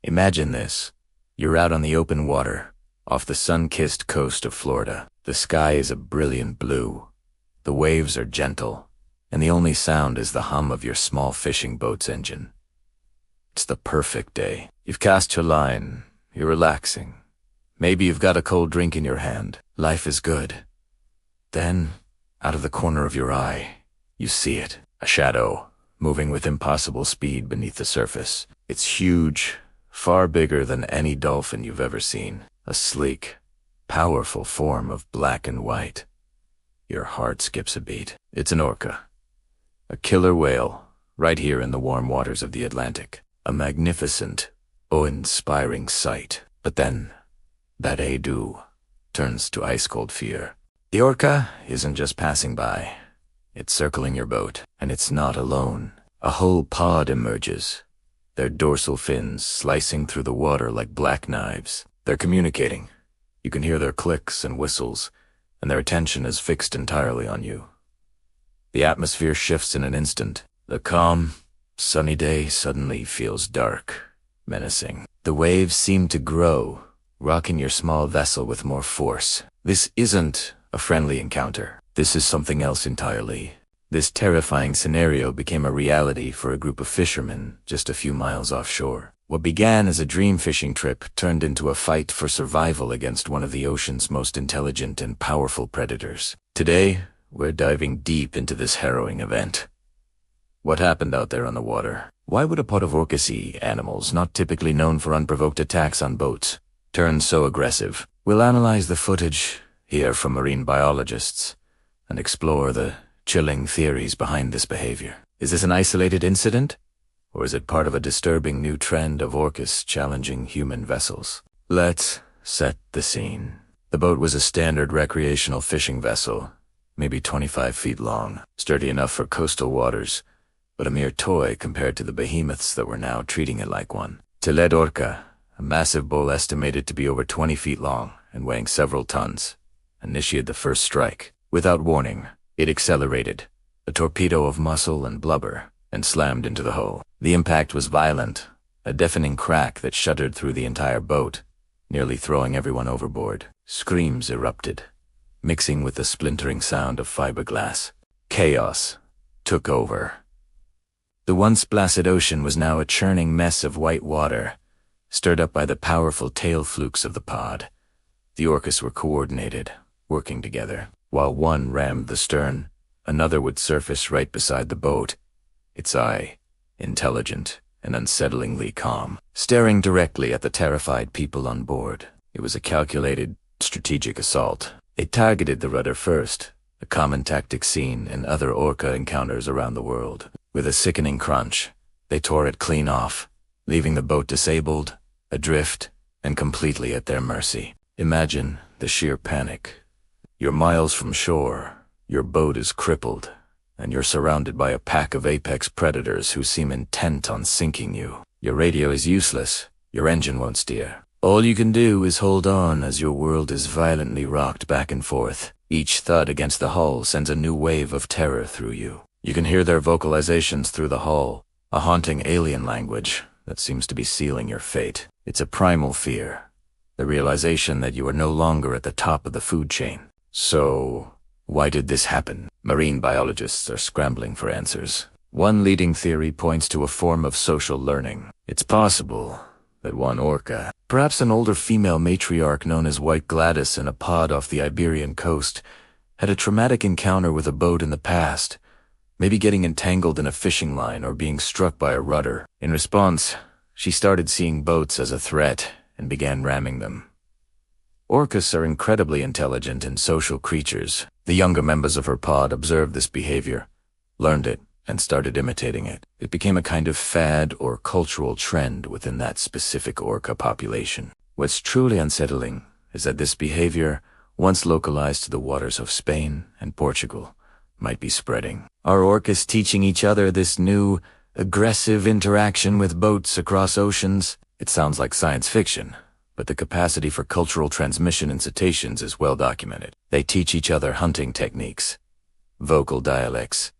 Imagine this. You're out on the open water, off the sun-kissed coast of Florida. The sky is a brilliant blue. The waves are gentle, and the only sound is the hum of your small fishing boat's engine. It's the perfect day. You've cast your line. You're relaxing. Maybe you've got a cold drink in your hand. Life is good. Then, out of the corner of your eye, you see it. A shadow, moving with impossible speed beneath the surface. It's huge, far bigger than any dolphin you've ever seen. A sleek, powerful form of black and white. Your heart skips a beat. It's an orca. A killer whale, right here in the warm waters of the Atlantic. A magnificent, awe-inspiring sight. But then, that ado turns to ice-cold fear. The orca isn't just passing by. It's circling your boat, and it's not alone. A whole pod emerges, their dorsal fins slicing through the water like black knives. They're communicating. You can hear their clicks and whistles, and their attention is fixed entirely on you. The atmosphere shifts in an instant. The calm, sunny day suddenly feels dark, menacing. The waves seem to grow, rocking your small vessel with more force. This isn't a friendly encounter. This is something else entirely. This terrifying scenario became a reality for a group of fishermen just a few miles offshore. What began as a dream fishing trip turned into a fight for survival against one of the ocean's most intelligent and powerful predators. Today, we're diving deep into this harrowing event. What happened out there on the water? Why would a pod of Orcas animals, not typically known for unprovoked attacks on boats, turn so aggressive? We'll analyze the footage, hear from marine biologists, and explore the chilling theories behind this behavior. Is this an isolated incident? Or is it part of a disturbing new trend of orcas challenging human vessels? Let's set the scene. The boat was a standard recreational fishing vessel, maybe 25 feet long, sturdy enough for coastal waters, but a mere toy compared to the behemoths that were now treating it like one. Tiled Orca, a massive bull estimated to be over 20 feet long and weighing several tons, initiated the first strike. Without warning, it accelerated, a torpedo of muscle and blubber, and slammed into the hull. The impact was violent, a deafening crack that shuddered through the entire boat, nearly throwing everyone overboard. Screams erupted, mixing with the splintering sound of fiberglass. Chaos took over. The once placid ocean was now a churning mess of white water, stirred up by the powerful tail flukes of the pod. The orcas were coordinated, working together. While one rammed the stern, another would surface right beside the boat, its eye intelligent and unsettlingly calm, staring directly at the terrified people on board. It was a calculated, strategic assault. They targeted the rudder first, a common tactic seen in other orca encounters around the world. With a sickening crunch, they tore it clean off, leaving the boat disabled, adrift, and completely at their mercy. Imagine the sheer panic. You're miles from shore, your boat is crippled, and you're surrounded by a pack of apex predators who seem intent on sinking you. Your radio is useless, your engine won't steer. All you can do is hold on as your world is violently rocked back and forth. Each thud against the hull sends a new wave of terror through you. You can hear their vocalizations through the hull, a haunting alien language that seems to be sealing your fate. It's a primal fear, the realization that you are no longer at the top of the food chain. So, why did this happen? Marine biologists are scrambling for answers. One leading theory points to a form of social learning. It's possible that one orca, perhaps an older female matriarch known as White Gladys in a pod off the Iberian coast, had a traumatic encounter with a boat in the past, maybe getting entangled in a fishing line or being struck by a rudder. In response, she started seeing boats as a threat and began ramming them. Orcas are incredibly intelligent and social creatures. The younger members of her pod observed this behavior, learned it, and started imitating it. It became a kind of fad or cultural trend within that specific orca population. What's truly unsettling is that this behavior, once localized to the waters of Spain and Portugal, might be spreading. Are orcas teaching each other this new, aggressive interaction with boats across oceans? It sounds like science fiction, but the capacity for cultural transmission in cetaceans is well documented. They teach each other hunting techniques, vocal dialects,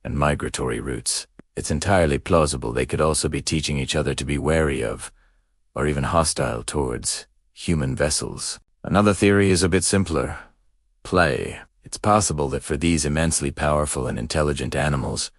and migratory routes. It's entirely plausible they could also be teaching each other to be wary of or even hostile towards human vessels. Another theory is a bit simpler. Play. It's possible that for these immensely powerful and intelligent animals,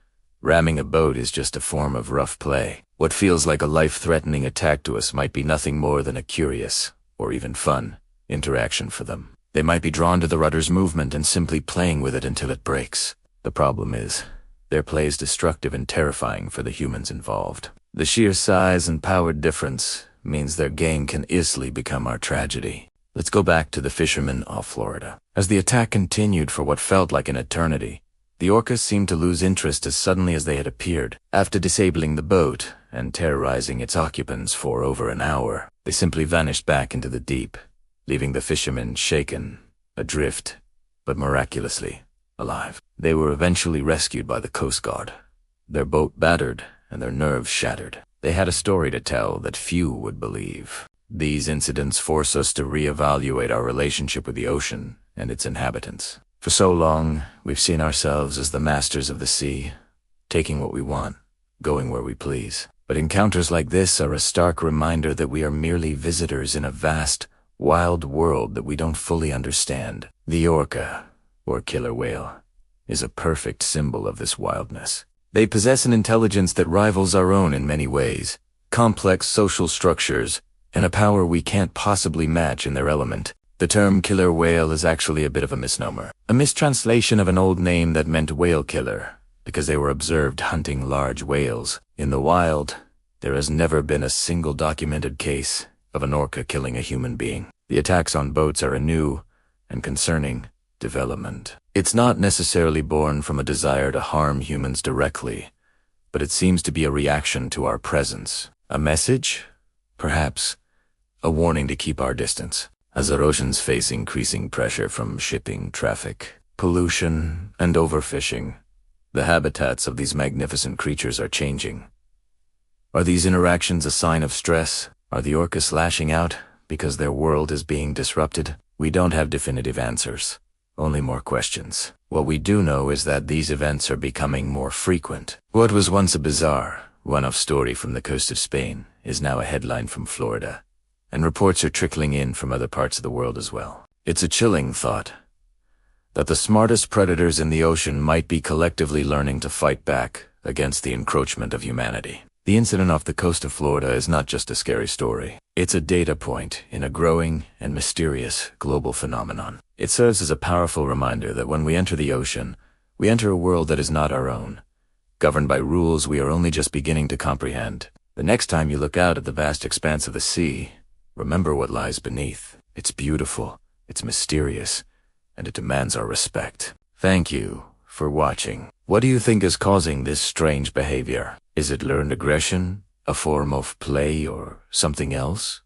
ramming a boat is just a form of rough play. What feels like a life-threatening attack to us might be nothing more than a curious, or even fun, interaction for them. They might be drawn to the rudder's movement and simply playing with it until it breaks. The problem is, their play is destructive and terrifying for the humans involved. The sheer size and power difference means their game can easily become our tragedy. Let's go back to the fishermen off Florida. As the attack continued for what felt like an eternity, the orcas seemed to lose interest as suddenly as they had appeared. After disabling the boat and terrorizing its occupants for over an hour, they simply vanished back into the deep, leaving the fishermen shaken, adrift, but miraculously alive. They were eventually rescued by the Coast Guard, their boat battered and their nerves shattered. They had a story to tell that few would believe. These incidents force us to reevaluate our relationship with the ocean and its inhabitants. For so long, we've seen ourselves as the masters of the sea, taking what we want, going where we please. But encounters like this are a stark reminder that we are merely visitors in a vast, wild world that we don't fully understand. The orca, or killer whale, is a perfect symbol of this wildness. They possess an intelligence that rivals our own in many ways, complex social structures, and a power we can't possibly match in their element. The term killer whale is actually a bit of a misnomer, a mistranslation of an old name that meant whale killer, because they were observed hunting large whales. In the wild, there has never been a single documented case of an orca killing a human being. The attacks on boats are a new and concerning development. It's not necessarily born from a desire to harm humans directly, but it seems to be a reaction to our presence. A message? Perhaps. A warning to keep our distance. As our oceans face increasing pressure from shipping traffic, pollution, and overfishing, the habitats of these magnificent creatures are changing. Are these interactions a sign of stress? Are the orcas lashing out because their world is being disrupted? We don't have definitive answers, only more questions. What we do know is that these events are becoming more frequent. What was once a bizarre, one-off story from the coast of Spain is now a headline from Florida, and reports are trickling in from other parts of the world as well. It's a chilling thought that the smartest predators in the ocean might be collectively learning to fight back against the encroachment of humanity. The incident off the coast of Florida is not just a scary story. It's a data point in a growing and mysterious global phenomenon. It serves as a powerful reminder that when we enter the ocean, we enter a world that is not our own, governed by rules we are only just beginning to comprehend. The next time you look out at the vast expanse of the sea, remember what lies beneath. It's beautiful, it's mysterious, and it demands our respect. Thank you for watching. What do you think is causing this strange behavior? Is it learned aggression, a form of play, or something else?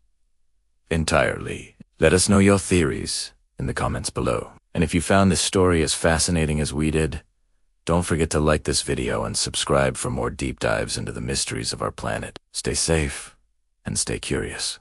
Entirely. Let us know your theories in the comments below. And if you found this story as fascinating as we did, don't forget to like this video and subscribe for more deep dives into the mysteries of our planet. Stay safe and stay curious.